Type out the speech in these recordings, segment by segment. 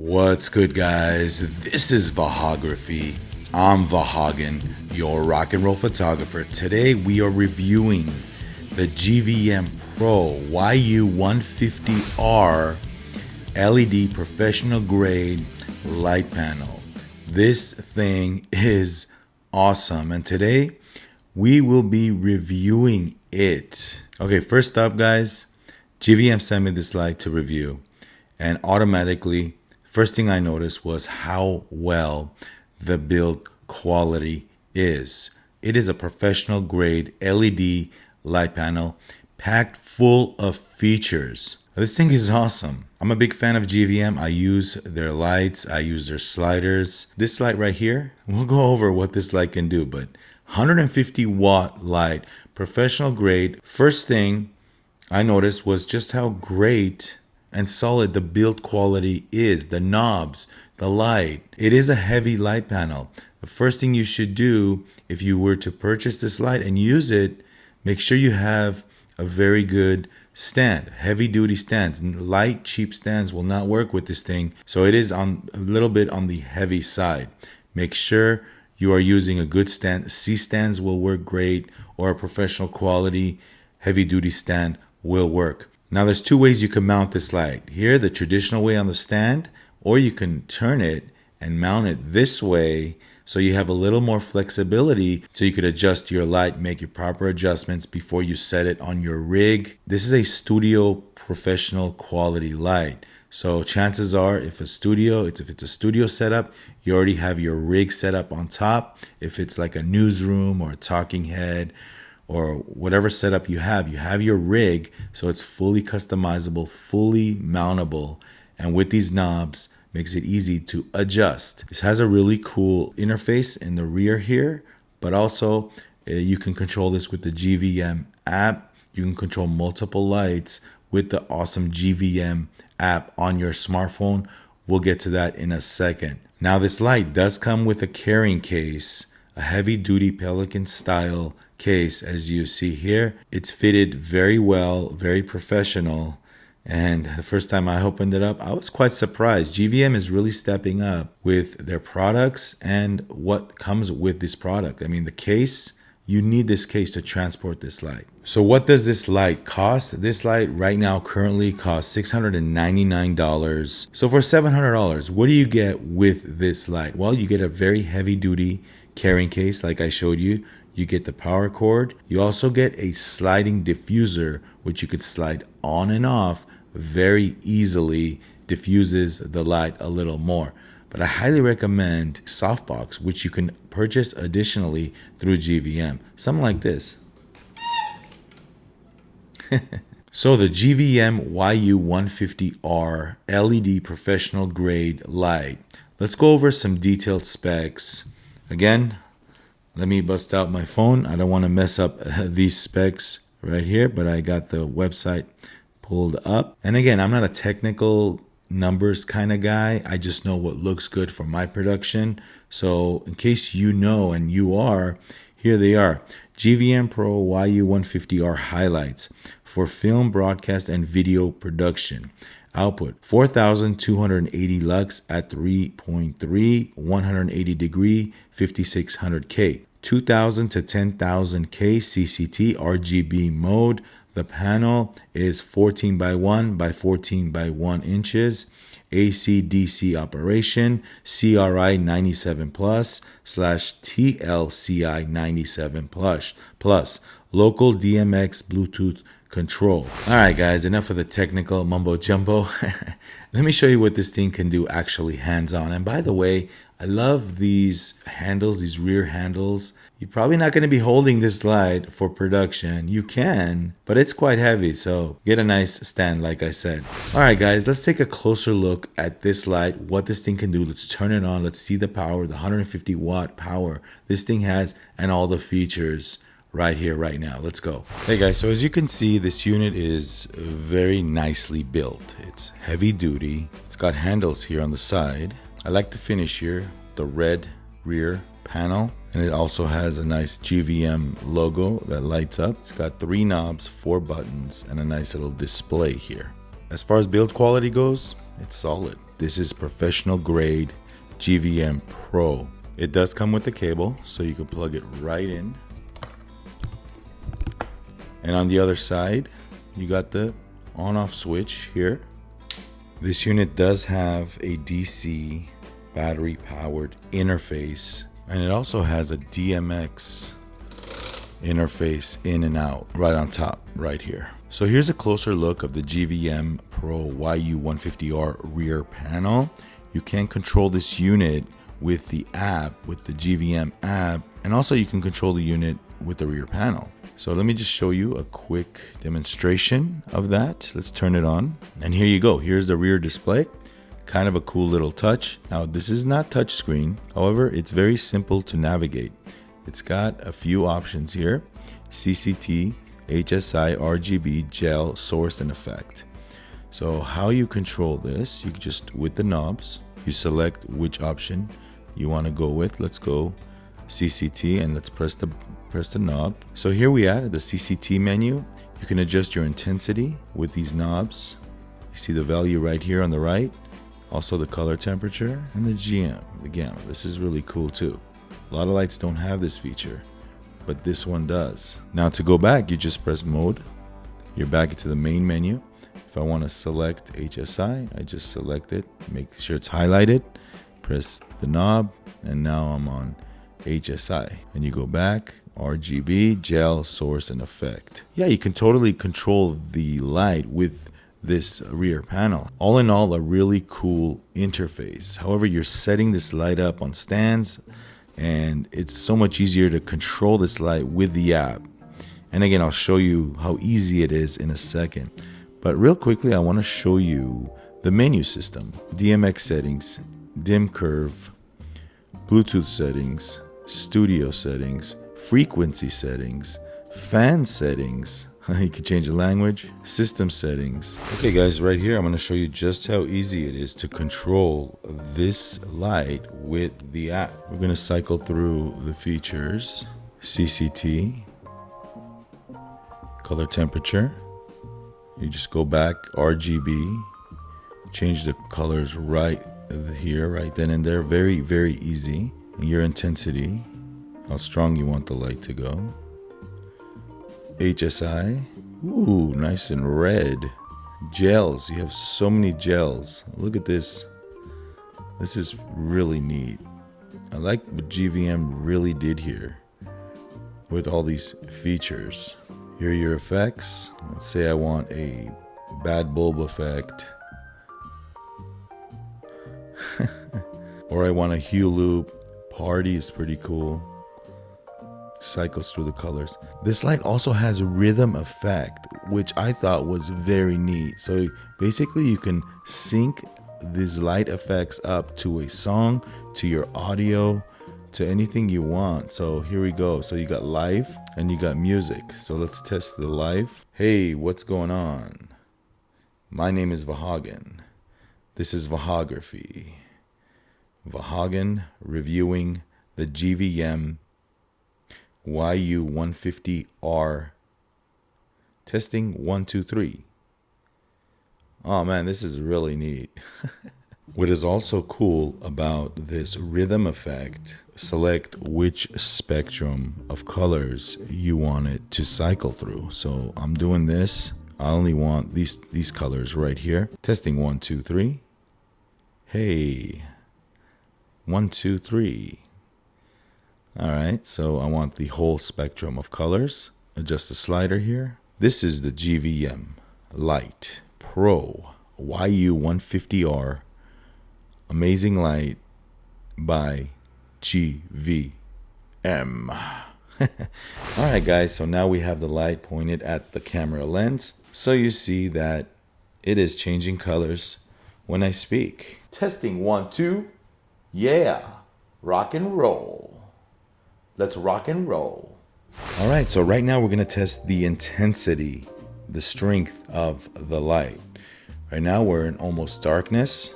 What's good, guys? This is Vahagraphy. I'm Vahagan, your rock and roll photographer. Today we are reviewing the GVM YU150R LED professional grade light panel. This thing is awesome, and today we will be reviewing it. Okay, first up, guys, GVM sent me this light to review, and automatically first thing I noticed was how well the build quality is. It is a professional grade LED light panel packed full of features. This thing is awesome. I'm a big fan of GVM. I use their lights, I use their sliders. This light right here, we'll go over what this light can do, but 150 watt light, professional grade. First thing I noticed was just how great and solid the build quality is. The knobs, the light. It is a heavy light panel. The first thing you should do if you were to purchase this light and use it, make sure you have a very good stand, heavy duty stands. Light cheap stands will not work with this thing, so it is on a little bit on the heavy side. Make sure you are using a good stand. C stands will work great, or a professional quality heavy duty stand will work. Now there's two ways you can mount this light. Here, the traditional way on the stand, or you can turn it and mount it this way so you have a little more flexibility so you could adjust your light, make your proper adjustments before you set it on your rig. This is a studio professional quality light. So chances are if it's a studio setup, you already have your rig set up on top. If it's like a newsroom or a talking head, or whatever setup you have your rig, so it's fully customizable, fully mountable, and with these knobs makes it easy to adjust. This has a really cool interface in the rear here, but also you can control this with the GVM app. You can control multiple lights with the awesome GVM app on your smartphone. We'll get to that in a second. Now this light does come with a carrying case, a heavy duty Pelican style case. As you see here, it's fitted very well, very professional, and the first time I opened it up, I was quite surprised. GVM is really stepping up with their products and what comes with this product. I mean, the case, you need this case to transport this light. So what does this light cost? This light right now currently costs $699. So for $700, what do you get with this light? Well, you get a very heavy duty carrying case like I showed you. You get the power cord. You also get a sliding diffuser, which you could slide on and off very easily, diffuses the light a little more. But I highly recommend Softbox, which you can purchase additionally through GVM. Something like this. So the GVM YU150R LED professional grade light. Let's go over some detailed specs. Again, let me bust out my phone. I don't want to mess up these specs right here, but I got the website pulled up. And again, I'm not a technical numbers kind of guy. I just know what looks good for my production. So in case you know, and you are, here they are. GVM Pro YU150R highlights for film, broadcast, and video production. Output 4,280 lux at 3.3, 180 degree, 5600K, 2,000 to 10,000K CCT RGB mode. The panel is 14 by 1 by 14 by 1 inches. AC/DC operation, CRI 97 plus / TLCI 97 plus local DMX Bluetooth control. All right, guys, enough of the technical mumbo jumbo. Let me show you what this thing can do actually hands-on. And by the way, I love these handles, these rear handles. You're probably not going to be holding this light for production. You can, but it's quite heavy, so get a nice stand like I said. All right, guys, let's take a closer look at this light, what this thing can do. Let's turn it on. Let's see the power, the 150 watt power this thing has, and all the features right here, right now. Let's go. Hey guys, so as you can see, this unit is very nicely built. It's heavy duty. It's got handles here on the side. I like the finish here, the red rear panel, and it also has a nice GVM logo that lights up. It's got 3 knobs, 4 buttons, and a nice little display here. As far as build quality goes, it's solid. This is professional grade GVM Pro. It does come with the cable, so you can plug it right in. And on the other side, you got the on-off switch here. This unit does have a DC battery powered interface, and it also has a DMX interface in and out right on top right here. So here's a closer look of the GVM Pro YU150R rear panel. You can control this unit with the app, with the GVM app, and also you can control the unit with the rear panel. So let me just show you a quick demonstration of that. Let's turn it on. And here you go. Here's the rear display. Kind of a cool little touch. Now this is not touch screen. However, it's very simple to navigate. It's got a few options here. CCT, HSI, RGB, gel, source, and effect. So how you control this, you just, with the knobs, you select which option you want to go with. Let's go CCT and let's press the knob. So here we are at the CCT menu. You can adjust your intensity with these knobs. You see the value right here on the right. Also the color temperature and the gamma. This is really cool too. A lot of lights don't have this feature, but this one does. Now to go back, you just press mode. You're back into the main menu. If I want to select HSI, I just select it, make sure it's highlighted, press the knob, and now I'm on HSI. And you go back, RGB, gel, source, and effect. Yeah, you can totally control the light with this rear panel. All in all, a really cool interface. However, you're setting this light up on stands, and it's so much easier to control this light with the app. And again, I'll show you how easy it is in a second. But real quickly, I want to show you the menu system. DMX settings, dim curve, Bluetooth settings, studio settings, frequency settings, fan settings. You can change the language, system settings. Okay guys, right here, I'm going to show you just how easy it is to control this light with the app. We're going to cycle through the features. CCT, color temperature. You just go back, RGB, change the colors right here, right then and there. Very, very easy. Your intensity, how strong you want the light to go. HSI, ooh, nice and red. Gels, you have so many gels. Look at this. This is really neat. I like what GVM really did here with all these features. Here are your effects. Let's say I want a bad bulb effect. Or I want a hue loop. Party is pretty cool. Cycles through the colors. This light also has a rhythm effect, which I thought was very neat. So basically you can sync these light effects up to a song, to your audio, to anything you want. So here we go. So you got live and you got music. So let's test the live. Hey, what's going on? My name is Vahagan. This is Vahagraphy. Vahagan reviewing the GVM YU150R. Testing 1, 2, 3. Oh man, this is really neat. What is also cool about this rhythm effect, select which spectrum of colors you want it to cycle through. So I'm doing this. I only want these colors right here. Testing 1, 2, 3. Hey, 1, 2, 3. All right, so I want the whole spectrum of colors. Adjust the slider here. This is the GVM Light Pro YU150R Amazing Light by GVM. All right, guys, so now we have the light pointed at the camera lens. So you see that it is changing colors when I speak. Testing 1, 2. Yeah, rock and roll. Let's rock and roll. All right, so right now we're going to test the intensity, the strength of the light. Right now we're in almost darkness,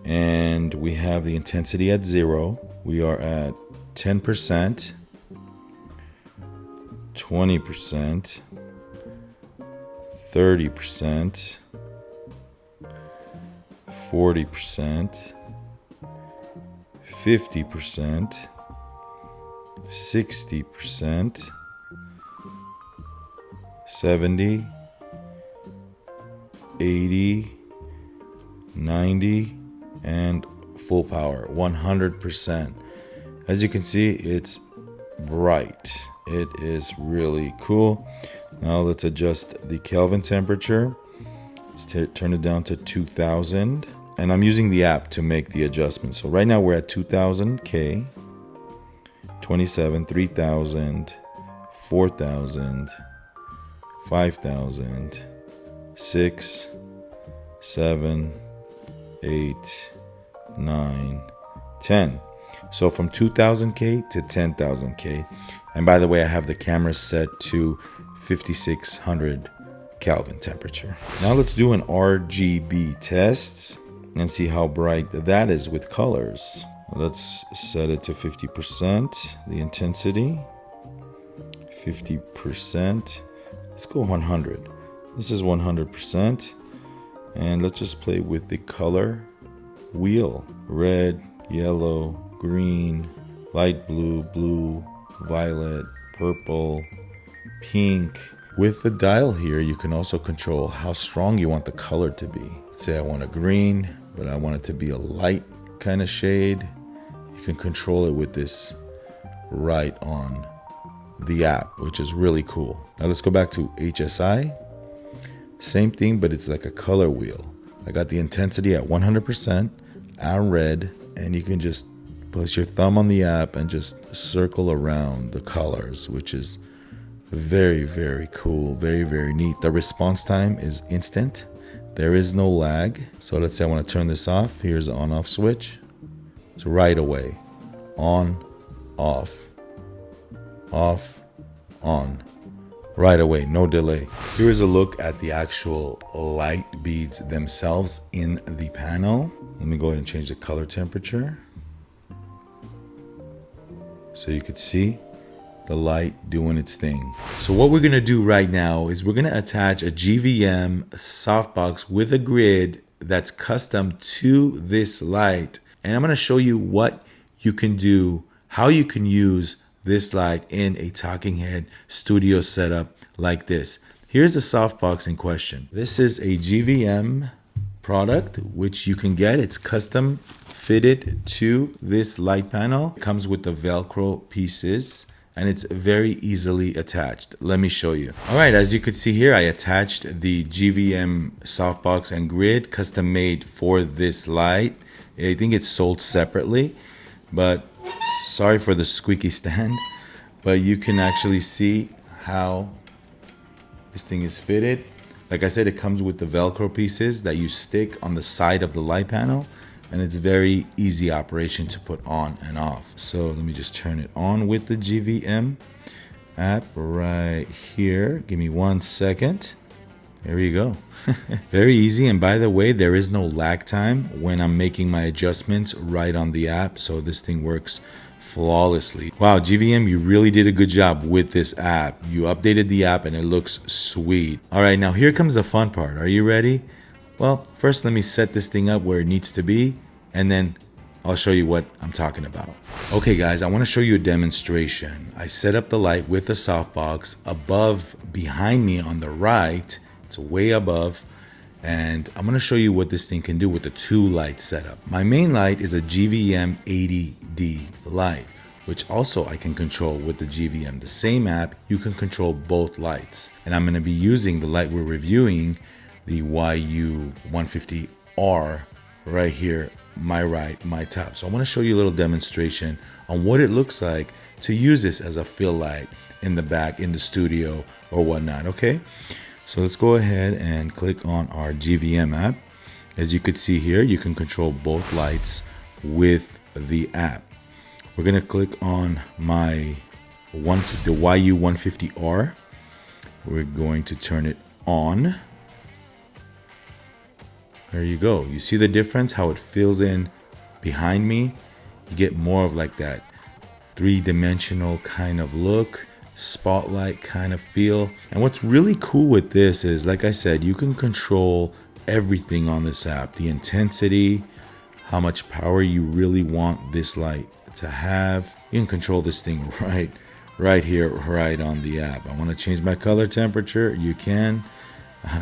and we have the intensity at 0. We are at 10%, 20%, 30%, 40%, 50%, 60%, 70, 80, 90, and full power, 100%. As you can see, it's bright. It is really cool. Now let's adjust the Kelvin temperature. Let's turn it down to 2000. And I'm using the app to make the adjustment. So right now we're at 2000K, 27, 3000, 4000, 5000, 6, 7, 8, 9, 10. So from 2000K to 10,000K. And by the way, I have the camera set to 5600 Kelvin temperature. Now let's do an RGB test and see how bright that is with colors. Let's set it to 50%, the intensity, 50%. Let's go 100. This is 100%. And let's just play with the color wheel. Red, yellow, green, light blue, blue, violet, purple, pink. With the dial here, you can also control how strong you want the color to be. Say I want a green, but I want it to be a light kind of shade. You can control it with this right on the app, which is really cool. Now let's go back to HSI. Same thing, but it's like a color wheel. I got the intensity at 100% and red, and you can just place your thumb on the app and just circle around the colors, which is very, very cool. Very, very neat. The response time is instant. There is no lag. So let's say I want to turn this off. Here's the on-off switch. It's right away. On, off, off, on. Right away, no delay. Here is a look at the actual light beads themselves in the panel. Let me go ahead and change the color temperature so you could see the light doing its thing. So what we're gonna do right now is we're gonna attach a GVM softbox with a grid that's custom to this light. And I'm gonna show you what you can do, how you can use this light in a talking head studio setup like this. Here's the softbox in question. This is a GVM product which you can get. It's custom fitted to this light panel. It comes with the Velcro pieces and it's very easily attached. Let me show you. All right, as you could see here, I attached the GVM softbox and grid custom made for this light. I think it's sold separately, but sorry for the squeaky stand, but you can actually see how this thing is fitted. Like I said, it comes with the Velcro pieces that you stick on the side of the light panel, and it's very easy operation to put on and off. So let me just turn it on with the GVM app right here. Give me 1 second. There you go. Very easy. And by the way, there is no lag time when I'm making my adjustments right on the app. So this thing works flawlessly. Wow, GVM, you really did a good job with this app. You updated the app and it looks sweet. All right, now here comes the fun part. Are you ready? Well, first let me set this thing up where it needs to be, and then I'll show you what I'm talking about. Okay guys, I want to show you a demonstration. I set up the light with a softbox above, behind me on the right. It's way above, and I'm going to show you what this thing can do with the two light setup. My main light is a GVM LED light, which also I can control with the GVM. The same app, you can control both lights. And I'm going to be using the light we're reviewing, the YU150R, right here, my right, my top. So I want to show you a little demonstration on what it looks like to use this as a fill light in the back, in the studio or whatnot, okay? So let's go ahead and click on our GVM app. As you could see here, you can control both lights with the app. We're gonna click on the YU150R. We're going to turn it on. There you go. You see the difference, how it fills in behind me? You get more of like that three-dimensional kind of look, spotlight kind of feel. And what's really cool with this is, like I said, you can control everything on this app. The intensity, how much power you really want this light to have. You can control this thing right here, right on the app. I want to change my color temperature. You can.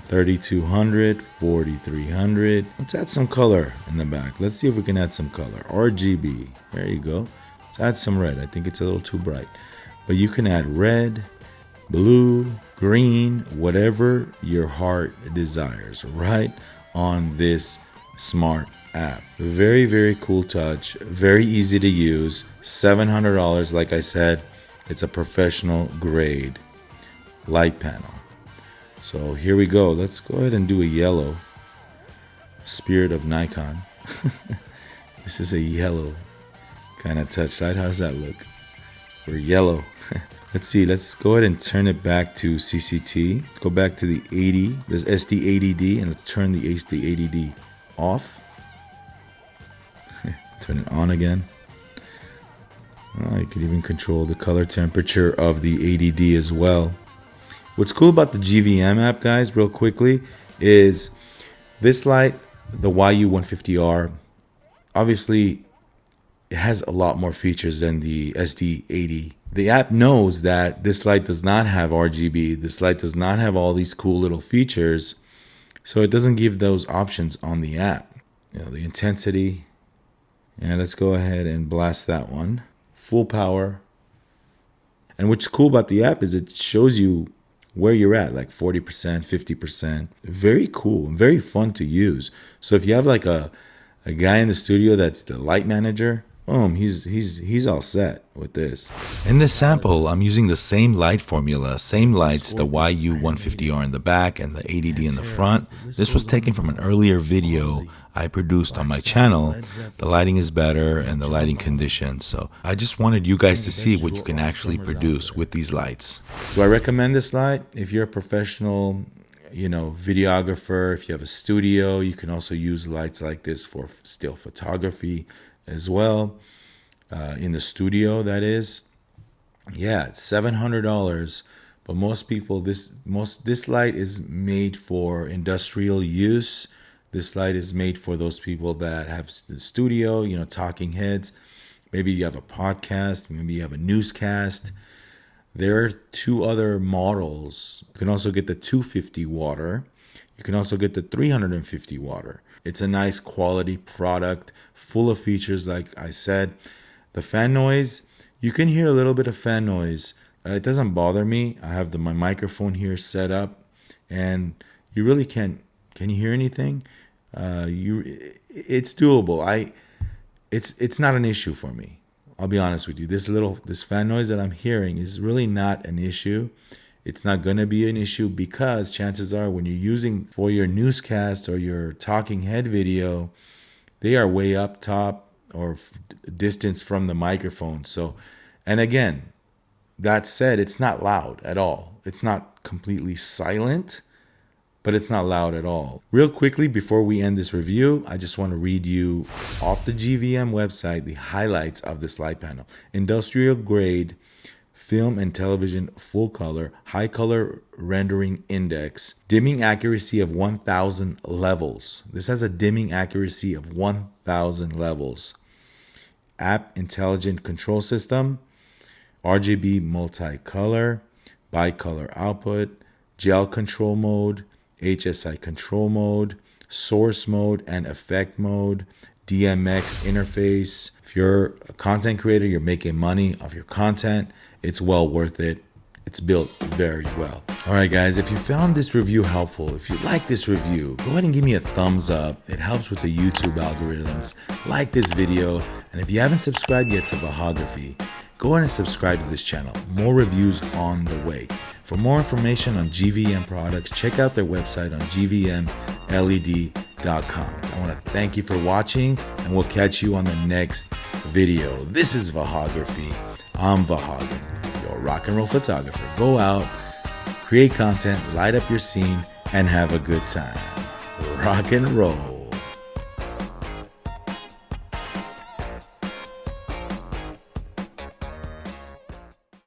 3200, 4300. Let's add some color in the back. Let's see if we can add some color. RGB. There you go. Let's add some red. I think it's a little too bright. But you can add red, blue, green, whatever your heart desires, right on this smart app. Very, very cool touch. Very easy to use. $700. Like I said, it's a professional grade light panel. So here we go. Let's go ahead and do a yellow. Spirit of Nikon. This is a yellow kind of touch light. How does that look? We're yellow. Let's see. Let's go ahead and turn it back to CCT. Go back to the 80. There's SD80D, and let's turn the SD80D off. Turn it on again. Oh, you can even control the color temperature of the ADD as well. What's cool about the GVM app, guys, real quickly, is this light, the YU150R, obviously it has a lot more features than the SD80. The app knows that this light does not have RGB. This light does not have all these cool little features, so it doesn't give those options on the app. You know, the intensity, and let's go ahead and blast that one. Full power. And what's cool about the app is it shows you where you're at, like 40%, 50%. Very cool and very fun to use. So if you have like a guy in the studio that's the light manager, boom, he's all set with this. In this sample, I'm using the same light formula, same lights, the YU150R in the back and the ADD in the front. This was taken from an earlier video I produced on my channel. The lighting is better and the lighting conditions. So I just wanted you guys to see what you can actually produce with these lights. Do I recommend this light? If you're a professional, videographer, if you have a studio, you can also use lights like this for still photography as well. In the studio, that is. Yeah, it's $700. But most people, this light is made for industrial use. This light is made for those people that have the studio, talking heads. Maybe you have a podcast, maybe you have a newscast. There are two other models. You can also get the 250 water. You can also get the 350 water. It's a nice quality product, full of features, like I said. The fan noise, you can hear a little bit of fan noise. It doesn't bother me. I have my microphone here set up, and you really can't. Can you hear anything? It's doable. It's not an issue for me. I'll be honest with you. This fan noise that I'm hearing is really not an issue. It's not going to be an issue because chances are when you're using for your newscast or your talking head video, they are way up top or distance from the microphone. So, and again, that said, it's not loud at all. It's not completely silent, but it's not loud at all. Real quickly, before we end this review, I just want to read you off the GVM website the highlights of this light panel. Industrial grade, film and television full color, high color rendering index, dimming accuracy of 1000 levels. This has a dimming accuracy of 1000 levels. App intelligent control system, RGB multicolor, bicolor output, gel control mode, HSI control mode, source mode and effect mode, DMX interface. If you're a content creator, you're making money off your content, it's well worth it. It's built very well. All right, guys, if you found this review helpful, if you like this review, go ahead and give me a thumbs up. It helps with the YouTube algorithms. Like this video. And if you haven't subscribed yet to Vahagraphy, go ahead and subscribe to this channel. More reviews on the way. For more information on GVM products, check out their website on GVMLED.com. I want to thank you for watching, and we'll catch you on the next video. This is Vahagraphy. I'm Vahagan, your rock and roll photographer. Go out, create content, light up your scene, and have a good time. Rock and roll.